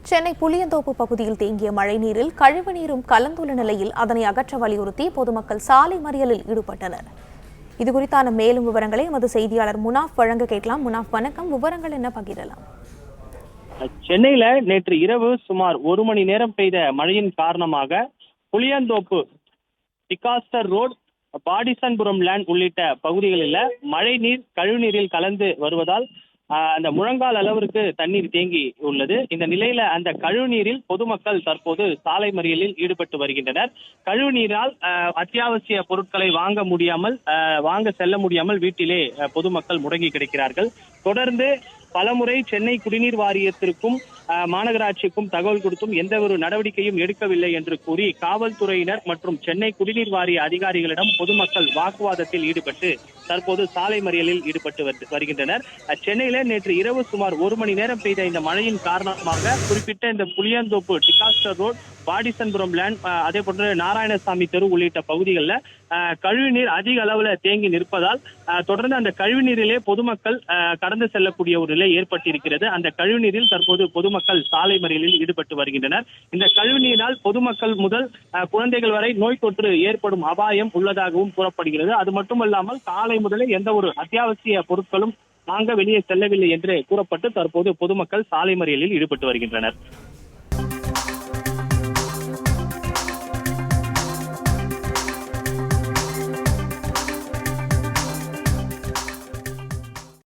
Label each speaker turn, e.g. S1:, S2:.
S1: சென்னை புளியந்தோப்பு பகுதியில் தேங்கிய மழைநீரில் கழிவுநீரும் கலந்துள்ள நிலையில் அதனை அகற்ற வலியுறுத்தி பொதுமக்கள் சாலை மறியலில் ஈடுபட்டனர். இதுகுறித்தான மேலும் விவரங்களை எமது செய்தியாளர் முனாஃப் வழங்க கேட்கலாம். முனாஃப், வணக்கம். விவரங்கள் என்ன பகிரலாம்?
S2: சென்னையில நேற்று இரவு சுமார் 1 மணி நேரம் பெய்த மழையின் காரணமாக புளியந்தோப்பு, டிகாஸ்டர் ரோடு, பாடிசன்புரம் லேண்ட் உள்ளிட்ட பகுதிகளில் மழைநீர் கழிவுநீரில் கலந்து வருவதால் அந்த முழங்கால் அளவிற்கு தண்ணீர் தேங்கி உள்ளது. இந்த நிலையில அந்த கழிவுநீரில் பொதுமக்கள் தற்போது சாலை மறியலில் ஈடுபட்டு வருகின்றனர். கழிவுநீரால் அத்தியாவசிய பொருட்களை வாங்க செல்ல முடியாமல் வீட்டிலே பொதுமக்கள் முடங்கி கிடக்கிறார்கள். தொடர்ந்து பலமுறை சென்னை குடிநீர் வாரியத்திற்கும் மாநகராட்சிக்கும் தகவல் கொடுத்தும் எந்த ஒரு நடவடிக்கையும் எடுக்கவில்லை என்று கூறி காவல்துறையினர் மற்றும் சென்னை குடிநீர் வாரிய அதிகாரிகளிடம் பொதுமக்கள் வாக்குவாதத்தில் ஈடுபட்டு தற்போது சாலை மறியலில் ஈடுபட்டு வருகின்றனர். சென்னையில நேற்று இரவு சுமார் 1 மணி நேரம் பெய்த இந்த மழையின் காரணமாக குறிப்பிட்ட இந்த புளியந்தோப்பு, டிகாஸ்டர் ரோட், பாடிசன்புரம் லேண்ட், அதே போன்று நாராயணசாமி தெரு உள்ளிட்ட பகுதிகளில் கழிவுநீர் அதிக அளவுல தேங்கி நிற்பதால் தொடர்ந்து அந்த கழிவுநீரிலே பொதுமக்கள் கடந்து செல்லக்கூடிய ஒரு நிலை ஏற்பட்டிருக்கிறது. அந்த கழிவுநீரில் தற்போது பொதுமக்கள் சாலை மறியலில் ஈடுபட்டு வருகின்றனர். இந்த கழிவுநீரால் பொதுமக்கள் முதல் குழந்தைகள் வரை நோய் தொற்று ஏற்படும் அபாயம் உள்ளதாகவும் கூறப்படுகிறது. அது மட்டுமல்லாமல் காலை முதலே எந்த ஒரு அத்தியாவசிய பொருட்களும் வாங்க வெளியே செல்லவில்லை என்று கூறப்பட்டு தற்போது பொதுமக்கள் சாலை மறியலில் ஈடுபட்டு வருகின்றனர்.